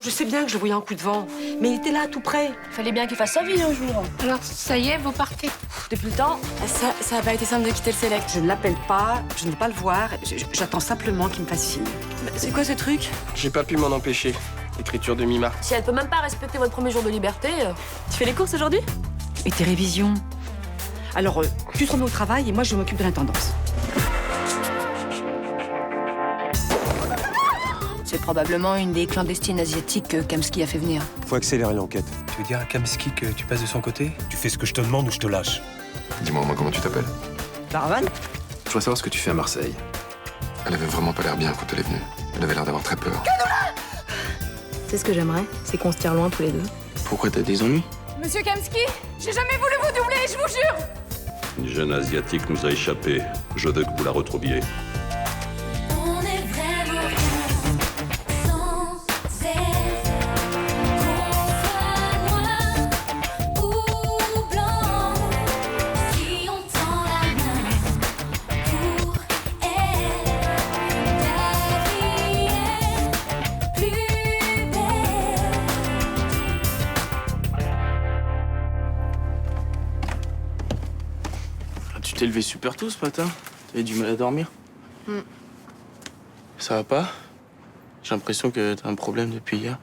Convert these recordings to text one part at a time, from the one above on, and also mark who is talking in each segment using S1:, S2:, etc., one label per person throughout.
S1: Je sais bien que je voyais un coup de vent, mais il était là, tout près.
S2: Fallait bien qu'il fasse sa vie un jour.
S3: Alors, ça y est, vous partez.
S2: Depuis le temps, ça a pas été simple de quitter le Select.
S1: Je ne l'appelle pas, je ne veux pas le voir, j'attends simplement qu'il me fasse signe.
S2: C'est quoi ce truc?
S4: J'ai pas pu m'en empêcher. Écriture de Mima.
S2: Si elle peut même pas respecter votre premier jour de liberté, tu fais les courses aujourd'hui?
S1: Et tes révisions? Alors, tu te remets au travail et moi, je m'occupe de l'intendance.
S2: C'est probablement une des clandestines asiatiques que Kamsky a fait venir.
S5: Faut accélérer l'enquête.
S6: Tu veux dire à Kamsky que tu passes de son côté?
S5: Tu fais ce que je te demande ou je te lâche.
S7: Dis-moi, comment tu t'appelles?
S1: Caravan?
S7: Je voudrais savoir ce que tu fais à Marseille. Elle avait vraiment pas l'air bien quand elle est venue. Elle avait l'air d'avoir très peur.
S2: Tu sais ce que j'aimerais? C'est qu'on se tire loin tous les deux.
S4: Pourquoi t'as des ennuis?
S3: Monsieur Kamsky, j'ai jamais voulu vous doubler, je vous jure.
S8: Une jeune asiatique nous a échappé. Je veux que vous la retrouviez.
S9: On est vraiment sans cesse. Qu'on soit noir ou blanc, si on tend la main pour elle, la vie est plus belle.
S4: Tu t'es levé super tôt ce matin. T'avais du mal à dormir. Ça va pas? J'ai l'impression que t'as un problème depuis hier.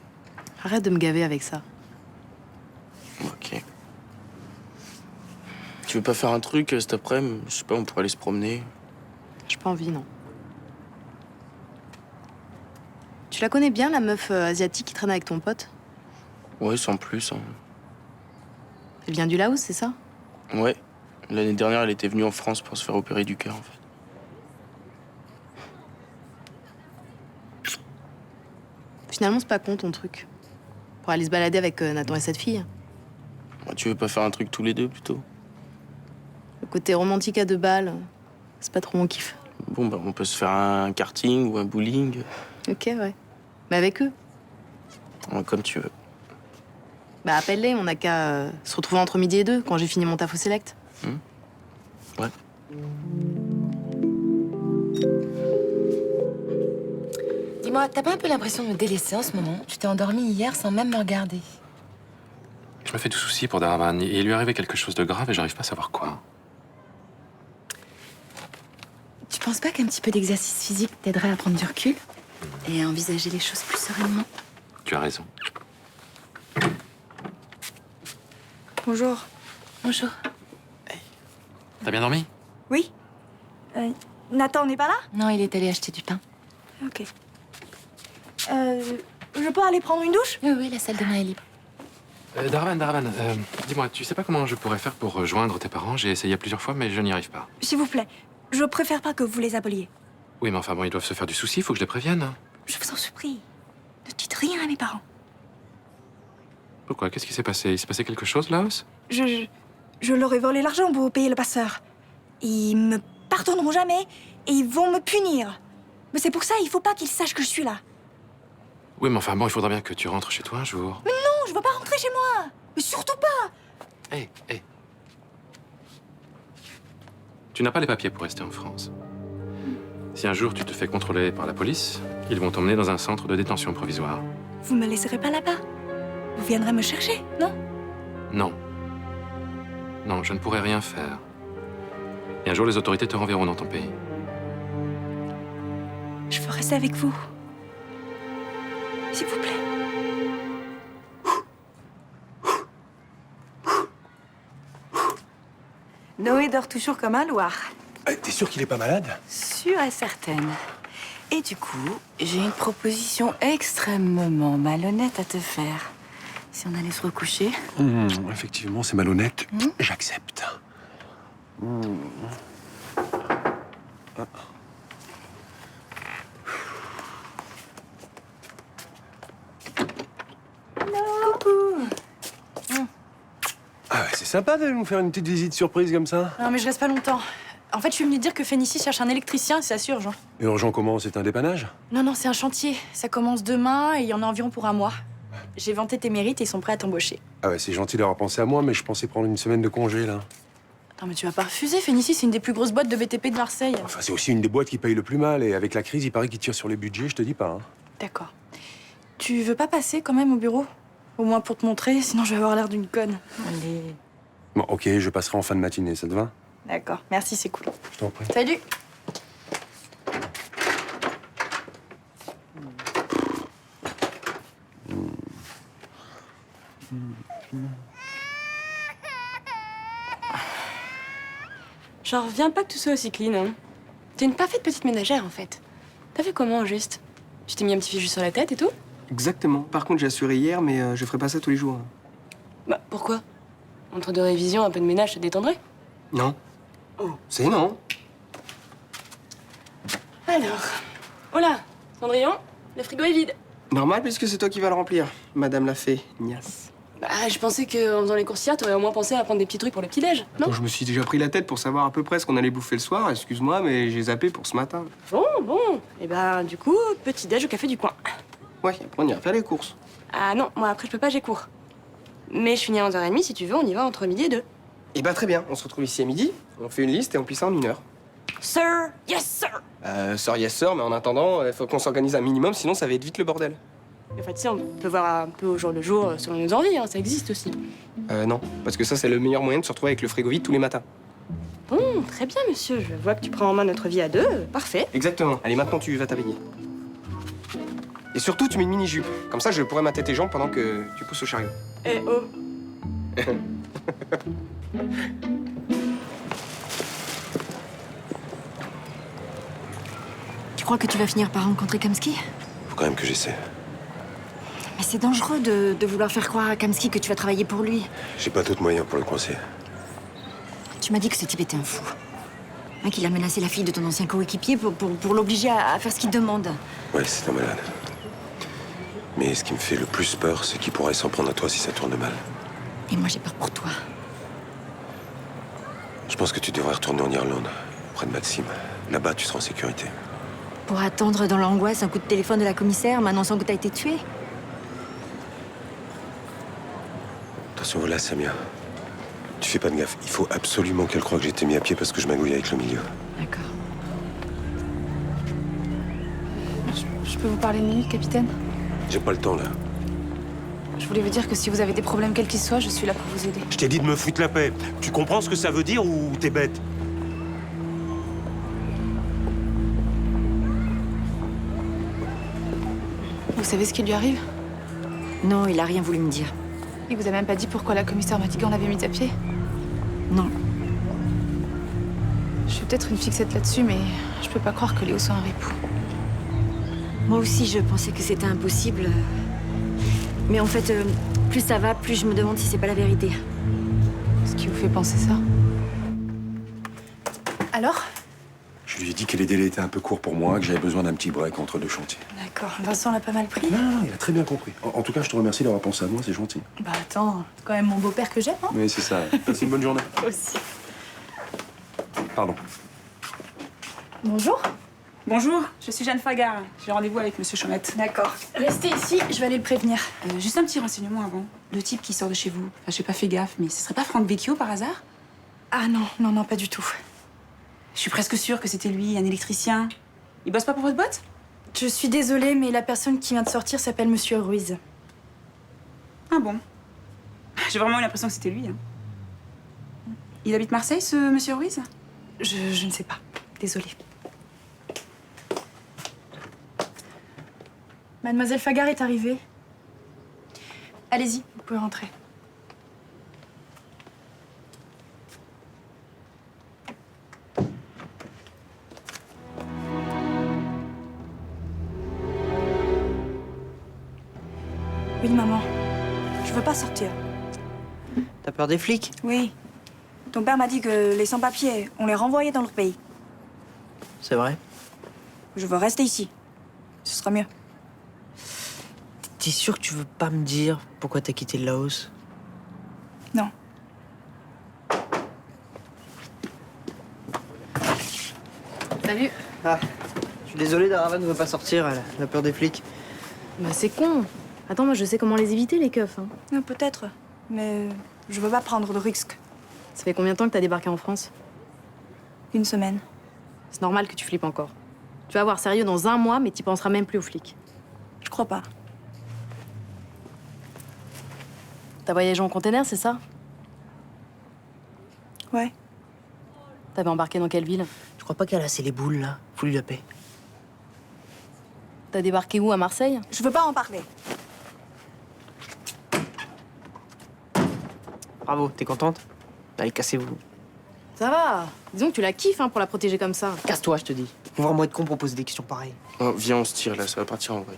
S2: Arrête de me gaver avec ça.
S4: Ok. Tu veux pas faire un truc cet après-midi? Je sais pas, on pourrait aller se promener.
S2: J'ai pas envie, non. Tu la connais bien, la meuf asiatique qui traîne avec ton pote?
S4: Ouais, sans plus. Hein.
S2: Elle vient du Laos, c'est ça?
S4: Ouais. L'année dernière, elle était venue en France pour se faire opérer du cœur, en fait.
S2: Finalement, c'est pas con ton truc. Pour aller se balader avec Nathan et cette fille.
S4: Ouais, tu veux pas faire un truc tous les deux, plutôt?
S2: Le côté romantique à deux balles, c'est pas trop mon kiff.
S4: Bon, bah, on peut se faire un karting ou un bowling.
S2: Ok, ouais. Mais avec eux.
S4: Ouais, comme tu veux.
S2: Bah appelle-les, on a qu'à se retrouver entre midi et 2 quand j'ai fini mon taf au Select.
S4: Ouais.
S2: Dis-moi, t'as pas un peu l'impression de me délaisser en ce moment? Tu t'es endormi hier sans même me regarder.
S10: Je me fais du souci pour Daravan. Il lui est arrivé quelque chose de grave et j'arrive pas à savoir quoi.
S2: Tu penses pas qu'un petit peu d'exercice physique t'aiderait à prendre du recul et à envisager les choses plus sereinement?
S10: Tu as raison.
S3: Bonjour.
S2: Bonjour.
S10: T'as bien dormi?
S3: Oui Nathan n'est pas là?
S2: Non, il est allé acheter du pain.
S3: Ok. Je peux aller prendre une douche?
S2: Oui, oui, la salle de bain est libre.
S10: Daravan, dis-moi, tu sais pas comment je pourrais faire pour rejoindre tes parents? J'ai essayé plusieurs fois, mais je n'y arrive pas.
S3: S'il vous plaît, je préfère pas que vous les appeliez.
S10: Oui, mais enfin bon, ils doivent se faire du souci, faut que je les prévienne.
S3: Je vous en supplie. Ne dites rien à mes parents.
S10: Pourquoi? Qu'est-ce qui s'est passé? Il s'est passé quelque chose, Laos?
S3: Je leur ai volé l'argent pour payer le passeur. Ils me pardonneront jamais et ils vont me punir. Mais c'est pour ça, il faut pas qu'ils sachent que je suis là.
S10: Oui, mais enfin bon, il faudra bien que tu rentres chez toi un jour.
S3: Mais non, je veux pas rentrer chez moi. Mais surtout pas.
S10: Hé. Tu n'as pas les papiers pour rester en France. Si un jour tu te fais contrôler par la police, ils vont t'emmener dans un centre de détention provisoire.
S3: Vous me laisserez pas là-bas. Vous viendrez me chercher, non?
S10: Non. Non, je ne pourrai rien faire. Et un jour, les autorités te renverront dans ton pays.
S3: Je veux rester avec vous. S'il vous plaît.
S11: Noé dort toujours comme un loir.
S5: T'es sûr qu'il est pas malade?
S11: Sûre et certaine. Et du coup, j'ai une proposition extrêmement malhonnête à te faire. Si on allait se recoucher.
S5: Effectivement, c'est malhonnête. J'accepte. Ah ouais, c'est sympa de nous faire une petite visite surprise comme ça.
S2: Non, mais je reste pas longtemps. En fait, je suis venue dire que Fénicie cherche un électricien et c'est assez urgent.
S5: Urgent comment? C'est un dépannage?
S2: Non, c'est un chantier. Ça commence demain et il y en a environ pour un mois. J'ai vanté tes mérites et ils sont prêts à t'embaucher.
S5: Ah ouais, c'est gentil d'avoir pensé à moi, mais je pensais prendre une semaine de congé, là.
S2: Attends, mais tu vas pas refuser. Fénicie, c'est une des plus grosses boîtes de BTP de Marseille.
S5: Enfin, c'est aussi une des boîtes qui paye le plus mal, et avec la crise, il paraît qu'ils tirent sur les budgets, je te dis pas. Hein.
S2: D'accord. Tu veux pas passer quand même au bureau? Au moins pour te montrer, sinon je vais avoir l'air d'une conne.
S11: Allez.
S5: Bon, ok, je passerai en fin de matinée, ça te va?
S2: D'accord, merci, c'est cool.
S5: Je t'en prie.
S2: Salut.
S12: J'en reviens pas que tu sois aussi clean, hein. T'es une parfaite petite ménagère, en fait. T'as fait comment, juste? Tu t'es mis un petit fichu sur la tête et tout?
S6: Exactement. Par contre, j'ai assuré hier, mais je ferai pas ça tous les jours.
S12: Bah, pourquoi? Entre deux révisions, un peu de ménage te détendrait?
S6: Non. C'est non.
S12: Alors... Oh là, Cendrillon, le frigo est vide.
S6: Normal, puisque c'est toi qui vas le remplir. Madame l'a fait, Nias.
S12: Bah, je pensais qu'en faisant les courses hier, t'aurais au moins pensé à prendre des petits trucs pour le petit-déj, non?
S6: Attends, je me suis déjà pris la tête pour savoir à peu près ce qu'on allait bouffer le soir. Excuse-moi, mais j'ai zappé pour ce matin.
S12: Bon. Et bah, du coup, petit-déj au café du coin.
S6: Ouais, après on ira faire les courses.
S12: Ah non, moi après je peux pas, j'ai cours. Mais je finis à 11h30, si tu veux, on y va entre midi et 2.
S6: Eh bah très bien, on se retrouve ici à midi, on fait une liste et on plie ça en 1 heure.
S12: Sir, yes sir.
S6: Sir, yes sir, mais en attendant, il faut qu'on s'organise un minimum, sinon ça va être vite le bordel.
S12: Enfin, tu sais, on peut voir un peu au jour le jour selon nos envies, hein, ça existe aussi.
S6: Non, parce que ça c'est le meilleur moyen de se retrouver avec le frigo vide tous les matins.
S12: Bon, très bien, monsieur. Je vois que tu prends en main notre vie à deux. Parfait.
S6: Exactement. Allez, maintenant tu vas t'habiller. Et surtout, tu mets une mini-jupe. Comme ça, je pourrais mater tes jambes pendant que tu pousses au chariot.
S12: Eh oh.
S2: Tu crois que tu vas finir par rencontrer Kamsky?
S5: Faut quand même que j'essaie.
S2: Mais c'est dangereux de vouloir faire croire à Kamsky que tu vas travailler pour lui.
S5: J'ai pas d'autre moyen pour le coincer.
S2: Tu m'as dit que ce type était un fou. Hein, qu'il a menacé la fille de ton ancien coéquipier pour l'obliger à faire ce qu'il demande.
S5: Ouais, c'est un malade. Mais ce qui me fait le plus peur, c'est qu'il pourrait s'en prendre à toi si ça tourne mal.
S2: Et moi, j'ai peur pour toi.
S5: Je pense que tu devrais retourner en Irlande, près de Maxime. Là-bas, tu seras en sécurité.
S2: Pour attendre dans l'angoisse un coup de téléphone de la commissaire m'annonçant que t'as été tué.
S5: Attention, voilà, Samia. Tu fais pas de gaffe. Il faut absolument qu'elle croie que j'ai été mis à pied parce que je magouille avec le milieu.
S2: D'accord.
S13: Je peux vous parler une minute, capitaine?
S5: J'ai pas le temps, là.
S13: Je voulais vous dire que si vous avez des problèmes quels qu'ils soient, je suis là pour vous aider.
S14: Je t'ai dit de me foutre la paix. Tu comprends ce que ça veut dire ou t'es bête?
S13: Vous savez ce qui lui arrive?
S2: Non, il a rien voulu me dire.
S13: Il vous a même pas dit pourquoi la commissaire Madigan l'avait mis à pied?
S2: Non.
S13: Je suis peut-être une fixette là-dessus, mais je peux pas croire que Léo soit un ripou.
S2: Moi aussi, je pensais que c'était impossible. Mais en fait, plus ça va, plus je me demande si c'est pas la vérité.
S13: Ce qui vous fait penser ça?
S2: Alors?
S5: Je lui ai dit que les délais étaient un peu courts pour moi, que j'avais besoin d'un petit break entre deux chantiers.
S2: D'accord. Vincent l'a pas mal pris?
S5: Non, il a très bien compris. En tout cas, je te remercie d'avoir pensé à moi, c'est gentil.
S2: Bah attends, c'est quand même mon beau-père que j'aime, hein?
S5: Oui, c'est ça. Passe une bonne journée.
S2: Aussi.
S5: Pardon.
S15: Bonjour. Bonjour, je suis Jeanne Fagard. J'ai rendez-vous avec Monsieur Chaumette.
S2: D'accord. Restez ici, je vais aller le prévenir.
S15: Juste un petit renseignement avant. Le type qui sort de chez vous, enfin, j'ai pas fait gaffe, mais ce serait pas Franck Vecchio par hasard?
S2: Ah non, pas du tout.
S15: Je suis presque sûre que c'était lui, un électricien. Il bosse pas pour votre boîte?
S2: Je suis désolée, mais la personne qui vient de sortir s'appelle Monsieur Ruiz.
S15: Ah bon? J'ai vraiment eu l'impression que c'était lui. Hein. Il habite Marseille, ce Monsieur Ruiz?
S2: Je ne sais pas. Désolée. Mademoiselle Fagard est arrivée. Allez-y, vous pouvez rentrer.
S3: Oui, maman. Je veux pas sortir.
S16: T'as peur des flics?
S3: Oui. Ton père m'a dit que les sans-papiers, on les renvoyait dans leur pays.
S16: C'est vrai?
S3: Je veux rester ici. Ce sera mieux.
S16: T'es sûr que tu veux pas me dire pourquoi t'as quitté le Laos?
S3: Non.
S13: Salut.
S16: Ah, je suis désolé, Daravan ne veut pas sortir, elle a peur des flics.
S12: Bah, c'est con. Attends, moi, je sais comment les éviter, les keufs. Hein.
S3: Non, peut-être. Mais je veux pas prendre de risque.
S12: Ça fait combien de temps que t'as débarqué en France?
S3: 1 semaine.
S12: C'est normal que tu flippes encore. Tu vas voir, sérieux, dans 1 mois, mais t'y penseras même plus aux flics.
S3: Je crois pas.
S12: T'as voyagé en container, c'est ça?
S3: Ouais.
S12: T'avais embarqué dans quelle ville?
S16: Je crois pas qu'elle a assez les boules, là. Faut lui la paix.
S12: T'as débarqué où, à Marseille?
S3: Je veux pas en parler.
S16: Bravo, t'es contente? Allez, cassez-vous.
S12: Ça va. Disons que tu la kiffes, hein, pour la protéger comme ça.
S16: Casse-toi, je te dis. Faut vraiment être con pour poser des questions pareilles.
S4: Oh, viens, on se tire là, ça va partir en vrai.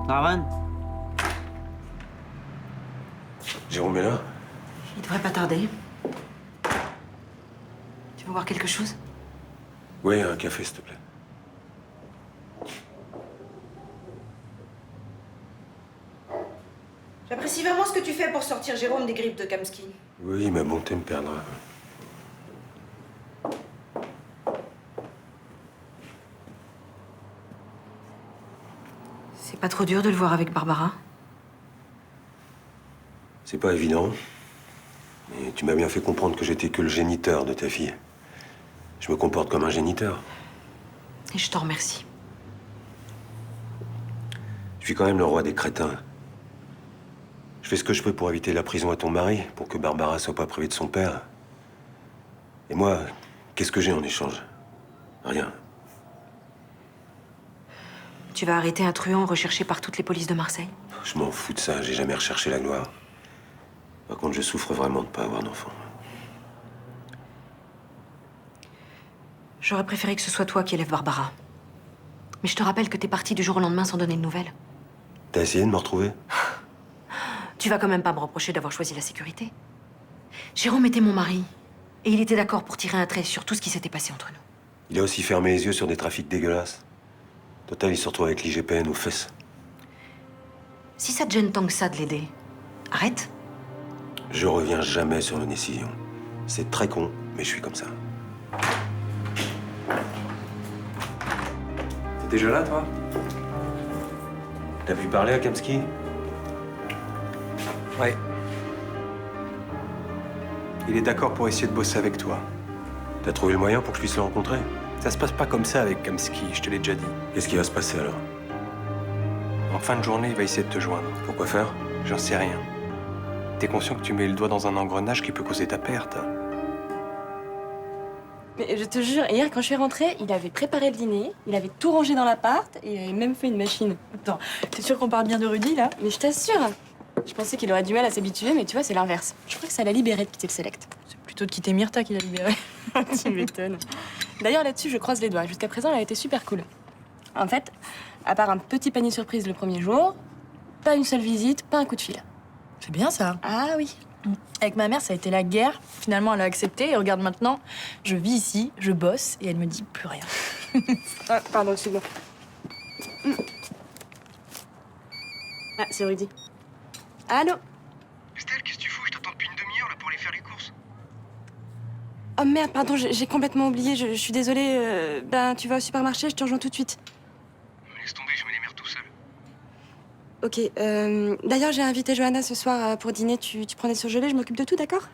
S16: Narvan?
S5: Jérôme est là?
S1: Il devrait pas tarder. Tu veux voir quelque chose?
S5: Oui, un café, s'il te plaît.
S1: J'apprécie vraiment ce que tu fais pour sortir Jérôme des griffes de Kamsky.
S5: Oui, ma bonté me perdra.
S1: C'est pas trop dur de le voir avec Barbara?
S5: C'est pas évident. Mais tu m'as bien fait comprendre que j'étais que le géniteur de ta fille. Je me comporte comme un géniteur.
S1: Et je t'en remercie.
S5: Je suis quand même le roi des crétins. Je fais ce que je peux pour éviter la prison à ton mari, pour que Barbara soit pas privée de son père. Et moi, qu'est-ce que j'ai en échange? Rien.
S1: Tu vas arrêter un truand recherché par toutes les polices de Marseille?
S5: Je m'en fous de ça, j'ai jamais recherché la gloire. Par contre, je souffre vraiment de pas avoir d'enfant.
S1: J'aurais préféré que ce soit toi qui élèves Barbara. Mais je te rappelle que t'es parti du jour au lendemain sans donner de nouvelles.
S5: T'as essayé de me retrouver?
S1: Tu vas quand même pas me reprocher d'avoir choisi la sécurité. Jérôme était mon mari. Et il était d'accord pour tirer un trait sur tout ce qui s'était passé entre nous.
S5: Il a aussi fermé les yeux sur des trafics dégueulasses. Total, il se retrouve avec l'IGPN aux fesses.
S1: Si ça te gêne tant que ça de l'aider, arrête.
S5: Je reviens jamais sur nos décisions. C'est très con, mais je suis comme ça.
S6: T'es déjà là, toi?
S5: T'as pu parler à Kamsky?
S6: Ouais. Il est d'accord pour essayer de bosser avec toi.
S5: T'as trouvé le moyen pour que je puisse le rencontrer?
S6: Ça se passe pas comme ça avec Kamsky, je te l'ai déjà dit.
S5: Qu'est-ce qui va se passer alors?
S6: En fin de journée, il va essayer de te joindre.
S5: Pourquoi faire?
S6: J'en sais rien. T'es conscient que tu mets le doigt dans un engrenage qui peut causer ta perte?
S12: Mais je te jure, hier, quand je suis rentrée, il avait préparé le dîner, il avait tout rangé dans l'appart et il avait même fait une machine.
S3: Attends, t'es sûr qu'on parle bien de Rudy, là?
S12: Mais je t'assure. Je pensais qu'il aurait du mal à s'habituer, mais tu vois, c'est l'inverse. Je crois que ça l'a libéré de quitter le Select.
S3: C'est plutôt de quitter Myrtha qu'il a libéré.
S12: Tu m'étonnes. D'ailleurs, là-dessus, je croise les doigts. Jusqu'à présent, elle a été super cool. En fait, à part un petit panier surprise le premier jour, pas une seule visite, pas un coup de fil.
S3: C'est bien, ça.
S12: Ah oui.
S3: Avec ma mère, ça a été la guerre. Finalement, elle a accepté. Et regarde maintenant, je vis ici, je bosse, et elle me dit plus rien.
S12: Ah, pardon, excuse-moi. Ah, c'est Rudy. Allô?
S6: Estelle, qu'est-ce que tu fous? Je t'attends depuis une demi-heure là pour aller faire les courses.
S12: Oh merde, pardon, j'ai complètement oublié. Je suis désolée. Ben, tu vas au supermarché, je te rejoins tout de suite.
S6: Laisse tomber, je me démerde tout seul.
S12: Ok. D'ailleurs, j'ai invité Johanna ce soir pour dîner. Tu prends des surgelés, je m'occupe de tout, d'accord?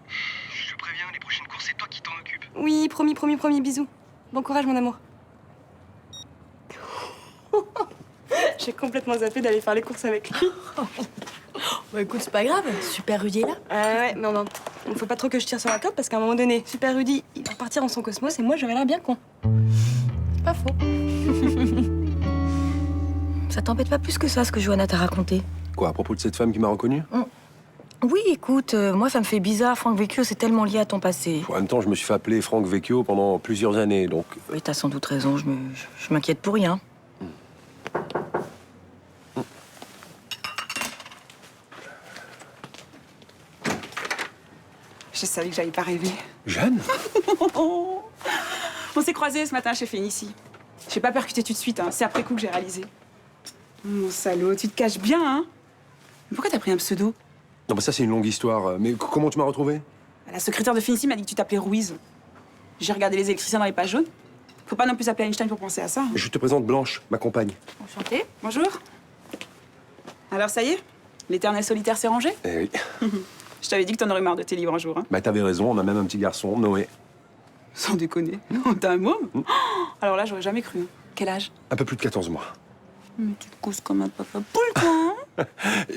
S6: Je te préviens, les prochaines courses, c'est toi qui t'en occupes.
S12: Oui, promis, promis, promis. Bisous. Bon courage, mon amour. J'ai complètement zappé d'aller faire les courses avec lui.
S3: Bah écoute, c'est pas grave. Super Rudy est là.
S12: Ouais, non. Il faut pas trop que je tire sur la corde parce qu'à un moment donné, Super Rudy, il va partir dans son cosmos et moi, j'aurais l'air bien con.
S3: Pas faux.
S2: Ça t'embête pas plus que ça, ce que Johanna t'a raconté?
S5: Quoi, à propos de cette femme qui m'a reconnu?
S2: Oui, écoute, moi, ça me fait bizarre. Franck Vecchio, c'est tellement lié à ton passé.
S5: En même temps, je me suis fait appeler Franck Vecchio pendant plusieurs années, donc...
S2: Oui, t'as sans doute raison. Je m'inquiète pour rien.
S15: Je savais que j'allais pas rêver.
S5: Jeanne?
S15: On s'est croisés ce matin chez Fénicie. J'ai pas percuté tout de suite, hein. C'est après coup que j'ai réalisé. Mon salaud, tu te caches bien, hein? Mais pourquoi t'as pris un pseudo?
S5: Non, bah ça, c'est une longue histoire. Mais comment tu m'as retrouvé?
S15: La secrétaire de Fénicie m'a dit que tu t'appelais Ruiz. J'ai regardé les électriciens dans les pages jaunes. Faut pas non plus appeler Einstein pour penser à ça. Hein.
S5: Je te présente Blanche, ma compagne.
S15: Enchantée. Bonjour. Alors, ça y est? L'éternel solitaire s'est rangé?
S5: Eh oui.
S15: Je t'avais dit que t'en aurais marre de tes livres un jour, hein.
S5: Bah, t'avais raison, on a même un petit garçon, Noé.
S15: Sans déconner. Non, t'as un môme Alors là, j'aurais jamais cru. Hein. Quel âge?
S5: Un peu plus de 14 mois.
S15: Mais tu te causes comme un papa poule, toi, hein?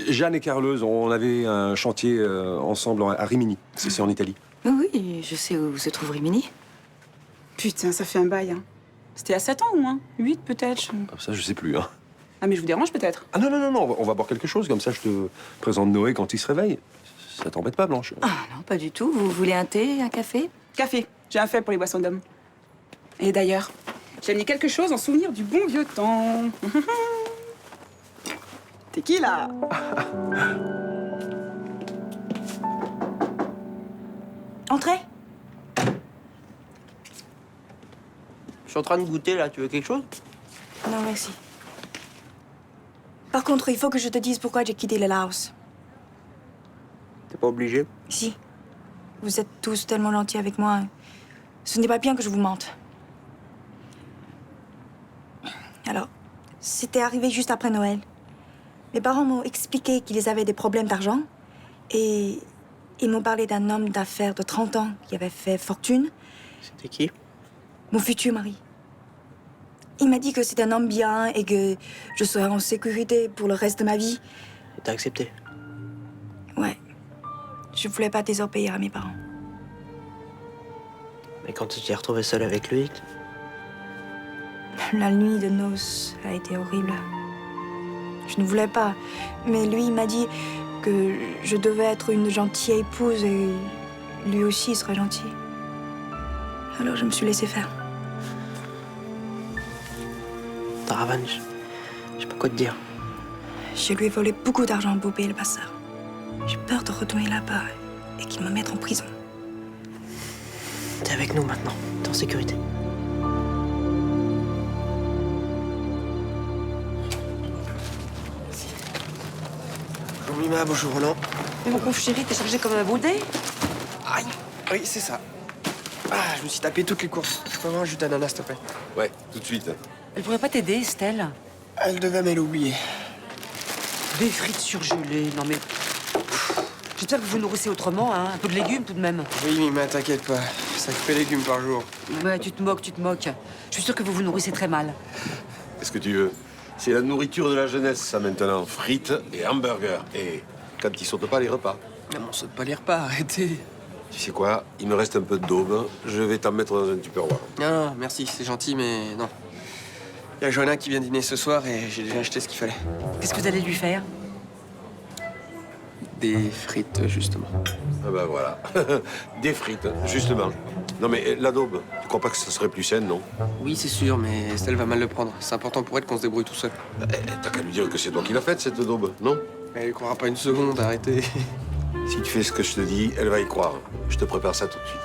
S5: Jeanne et Carleuse, on avait un chantier ensemble à Rimini. C'est en Italie.
S11: Oui, je sais où se trouve Rimini.
S15: Putain, ça fait un bail, hein. C'était à 7 ans au moins. 8 peut-être.
S5: Ça, je sais plus, hein.
S15: Ah, mais je vous dérange peut-être?
S5: Ah non, on va boire quelque chose, comme ça je te présente Noé quand il se réveille. Ça t'embête pas, Blanche?
S11: Ah non, pas du tout. Vous voulez un thé, un café?
S15: Café. J'ai un fait pour les boissons d'hommes. Et d'ailleurs, j'ai mis quelque chose en souvenir du bon vieux temps. T'es qui, là?
S3: Entrez.
S14: Je suis en train de goûter, là. Tu veux quelque chose?
S3: Non, merci. Par contre, il faut que je te dise pourquoi j'ai quitté le Laos.
S14: T'es pas obligé.
S3: Si. Vous êtes tous tellement gentils avec moi. Ce n'est pas bien que je vous mente. Alors, c'était arrivé juste après Noël. Mes parents m'ont expliqué qu'ils avaient des problèmes d'argent. Et ils m'ont parlé d'un homme d'affaires de 30 ans qui avait fait fortune.
S14: C'était qui?
S3: Mon futur mari. Il m'a dit que c'était un homme bien et que je serais en sécurité pour le reste de ma vie.
S14: Et t'as accepté?
S3: Ouais. Je voulais pas désobéir à mes parents.
S14: Mais quand tu t'es retrouvée seule avec lui,
S3: La nuit de noces a été horrible. Je ne voulais pas, mais lui il m'a dit que je devais être une gentille épouse et lui aussi serait gentil. Alors je me suis laissée faire.
S14: Ravan, je sais pas quoi te dire.
S3: Je lui ai volé beaucoup d'argent pour payer le passeur. J'ai peur de retourner là-bas et qu'il me mette en prison.
S14: T'es avec nous maintenant, t'es en sécurité. Bonjour Mima, bonjour Roland.
S16: Mais mon pauvre chéri, t'es chargé comme un baudet?
S6: Aïe. Oui, c'est ça. Ah, je me suis tapé toutes les courses. Je peux avoir un jus d'ananas, s'il te plaît?
S5: Ouais, tout de suite.
S16: Elle pourrait pas t'aider, Estelle?
S6: Elle devait m'être oubliée.
S16: Des frites surgelées, non mais... J'espère que vous nourrissez autrement, hein. Un peu de légumes tout de même.
S6: Oui, Mima, t'inquiète pas. 5 légumes par jour.
S16: Ouais, tu te moques, tu te moques. Je suis sûre que vous vous nourrissez très mal.
S8: Qu'est-ce que tu veux? C'est la nourriture de la jeunesse, ça, maintenant. Frites et hamburgers. Et quand ils sautent pas les repas.
S6: Non, on saute pas les repas, arrêtez.
S8: Tu sais quoi? Il me reste un peu de daube. Je vais t'en mettre dans un tupperware.
S6: Non, merci, c'est gentil, mais non. Il y a Johanna qui vient dîner ce soir et j'ai déjà acheté ce qu'il fallait.
S16: Qu'est-ce que vous allez lui faire?
S6: Des frites, justement.
S8: Ah ben voilà. Des frites, justement. Non mais la daube, tu crois pas que ça serait plus saine, non?
S6: Oui, c'est sûr, mais Estelle va mal le prendre. C'est important pour elle qu'on se débrouille tout seul.
S8: T'as qu'à lui dire que c'est toi qui l'as faite, cette daube, non?
S6: Elle croira pas une seconde, arrêtez.
S8: Si tu fais ce que je te dis, elle va y croire. Je te prépare ça tout de suite.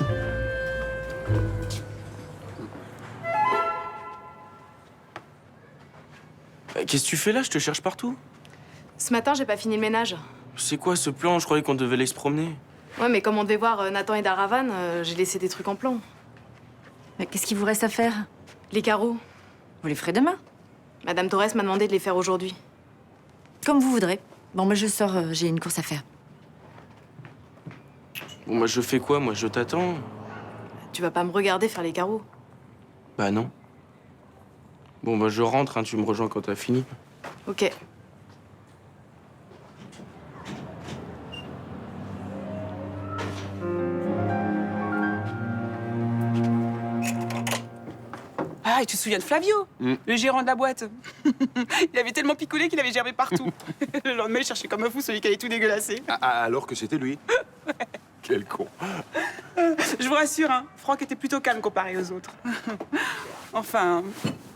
S4: Qu'est-ce que tu fais là? Je te cherche partout.
S12: Ce matin, j'ai pas fini le ménage.
S4: C'est quoi ce plan? Je croyais qu'on devait aller se promener.
S12: Ouais, mais comme on devait voir Nathan et Daravan, j'ai laissé des trucs en plan.
S2: Mais qu'est-ce qu'il vous reste à faire?
S12: Les carreaux.
S2: Vous les ferez demain?
S12: Madame Torres m'a demandé de les faire aujourd'hui.
S2: Comme vous voudrez. Bon, moi je sors, j'ai une course à faire.
S4: Bon, moi, je fais quoi? Moi, je t'attends.
S12: Tu vas pas me regarder faire les carreaux.
S4: Bah non. Bon, bah je rentre, hein, tu me rejoins quand t'as fini.
S12: Ok.
S15: Ah, et tu te souviens de Flavio, le gérant de la boîte? Il avait tellement picolé qu'il avait germé partout. Le lendemain, il cherchait comme un fou celui qui avait tout dégueulassé.
S5: Alors que c'était lui. Quel con.
S15: Je vous rassure, hein, Franck était plutôt calme comparé aux autres. Enfin,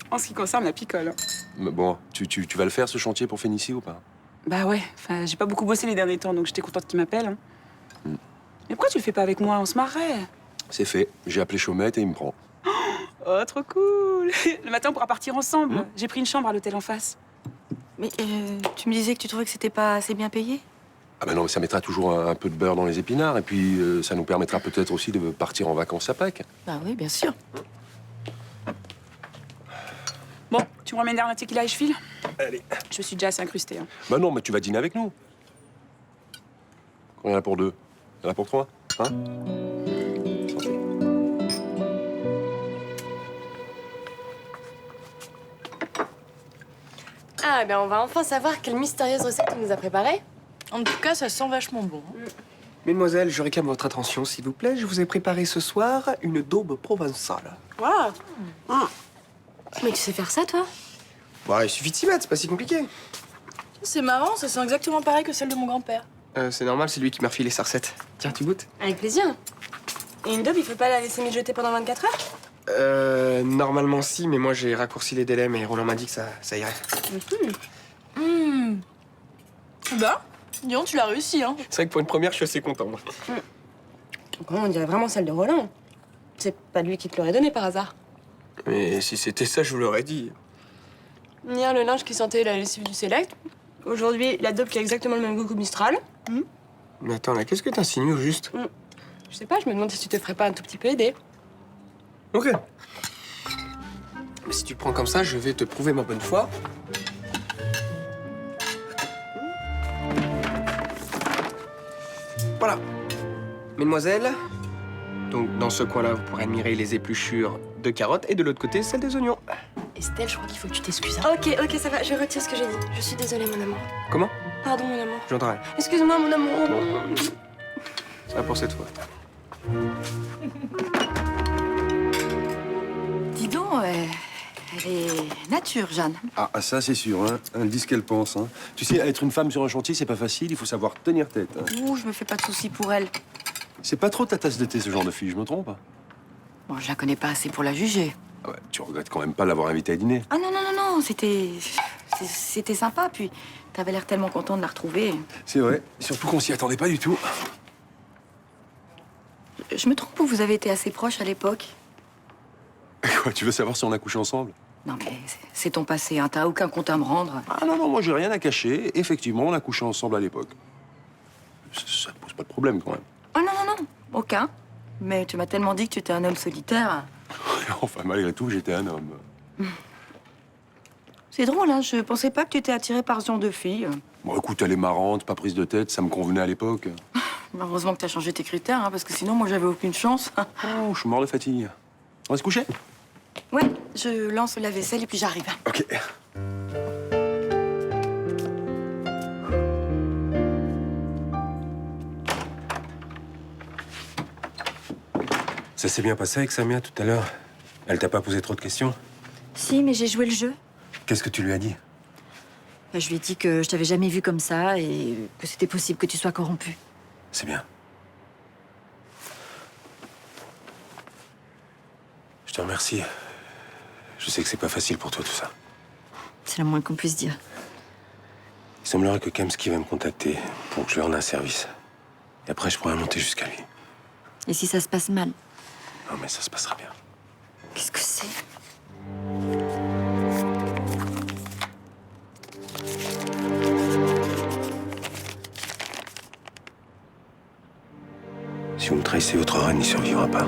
S15: en ce qui concerne la picole.
S5: Mais bon, tu vas le faire, ce chantier, pour Fénicie ou pas?
S15: Bah ouais, enfin, j'ai pas beaucoup bossé les derniers temps, donc j'étais contente qu'il m'appelle. Hein. Mais pourquoi tu le fais pas avec moi? On se marrait.
S5: C'est fait. J'ai appelé Chaumette et il me prend.
S15: Oh, trop cool. Le matin, on pourra partir ensemble. J'ai pris une chambre à l'hôtel en face.
S11: Mais tu me disais que tu trouvais que c'était pas assez bien payé?
S5: Ah ben non, mais ça mettra toujours un peu de beurre dans les épinards. Et puis, ça nous permettra peut-être aussi de partir en vacances à Pâques.
S11: Bah oui, bien sûr.
S15: Bon, tu me ramènes derrière un tequila et je file?
S5: Allez.
S15: Je suis déjà assez incrustée. Hein.
S5: Bah non, mais tu vas dîner avec nous. Il y en a pour 2. Il y en a pour 3, hein?
S12: Ah, ben on va enfin savoir quelle mystérieuse recette on nous a préparée. En tout cas, ça sent vachement bon.
S6: Mesdemoiselles, je réclame votre attention, s'il vous plaît. Je vous ai préparé ce soir une daube provençale.
S12: Waouh. Mais tu sais faire ça, toi?
S6: Bon, il suffit de s'y mettre, c'est pas si compliqué.
S12: C'est marrant, ça sent exactement pareil que celle de mon grand-père.
S6: C'est normal, c'est lui qui m'a refilé sa recette. Tiens, tu goûtes?
S12: Avec plaisir. Et une daube, il faut pas la laisser mijoter pendant 24 heures?
S6: Normalement si, mais moi j'ai raccourci les délais, mais Roland m'a dit que ça irait.
S12: Bah, disons, tu l'as réussi, hein.
S6: C'est vrai que pour une première, je suis assez content, moi.
S12: Comment on dirait vraiment celle de Roland. C'est pas lui qui te l'aurait donné par hasard.
S6: Mais si c'était ça, je vous l'aurais dit.
S12: Hier, le linge qui sentait la lessive du Select. Aujourd'hui, la daube qui a exactement le même goût que Mistral.
S6: Mais attends, là, qu'est-ce que t'insinues au juste?
S12: Je sais pas, je me demande si tu te ferais pas un tout petit peu aider.
S6: Ok. Mais si tu le prends comme ça, je vais te prouver ma bonne foi. Voilà. Mesdemoiselles, donc dans ce coin-là, vous pourrez admirer les épluchures de carottes et de l'autre côté, celle des oignons.
S12: Estelle, je crois qu'il faut que tu t'excuses. Ok, ça va, je retire ce que j'ai dit. Je suis désolée, mon amour.
S6: Comment?
S12: Pardon, mon amour.
S6: J'entends rien.
S12: Excuse-moi, mon amour.
S6: Ça va pour cette fois.
S11: Dis donc, elle est nature, Jeanne.
S5: Ah, ça, c'est sûr, hein. Elle dit ce qu'elle pense, hein. Tu sais, être une femme sur un chantier, c'est pas facile, il faut savoir tenir tête. Hein.
S11: Ouh, je me fais pas de soucis pour elle.
S5: C'est pas trop ta tasse de thé, ce genre de fille, je me trompe?
S11: Bon, je la connais pas assez pour la juger.
S5: Ah ouais, tu regrettes quand même pas l'avoir invitée à dîner?
S11: Ah non, c'était sympa, puis t'avais l'air tellement content de la retrouver.
S5: C'est vrai, surtout qu'on s'y attendait pas du tout.
S11: Je me trompe ou vous avez été assez proches à l'époque?
S5: Quoi, tu veux savoir si on a couché ensemble?
S11: Non mais c'est ton passé, hein, t'as aucun compte à me rendre.
S5: Ah non, moi j'ai rien à cacher. Effectivement, on a couché ensemble à l'époque. Ça ne pose pas de problème quand même.
S11: Oh non, aucun. Mais tu m'as tellement dit que tu étais un homme solitaire.
S5: Enfin, malgré tout, j'étais un homme.
S11: C'est drôle, hein, je pensais pas que tu étais attiré par ce genre de fille.
S5: Bon, écoute, elle est marrante, pas prise de tête, ça me convenait à l'époque.
S11: Heureusement que t'as changé tes critères, hein, parce que sinon, moi, j'avais aucune chance.
S5: Oh, je suis mort de fatigue. On va se coucher?
S11: Ouais, je lance la vaisselle et puis j'arrive.
S5: Ok. Ça s'est bien passé avec Samia tout à l'heure? Elle t'a pas posé trop de questions?
S2: Si, mais j'ai joué le jeu.
S5: Qu'est-ce que tu lui as dit?
S2: Je lui ai dit que je t'avais jamais vu comme ça et que c'était possible que tu sois corrompu.
S5: C'est bien. Je te remercie. Je sais que c'est pas facile pour toi tout ça.
S2: C'est le moins qu'on puisse dire.
S5: Il semblerait que Kemski va me contacter pour que je lui rende un service. Et après, je pourrai monter jusqu'à lui.
S2: Et si ça se passe mal?
S5: Non, mais ça se passera bien.
S2: Qu'est-ce que c'est?
S5: Si vous me trahissez, votre reine n'y survivra pas.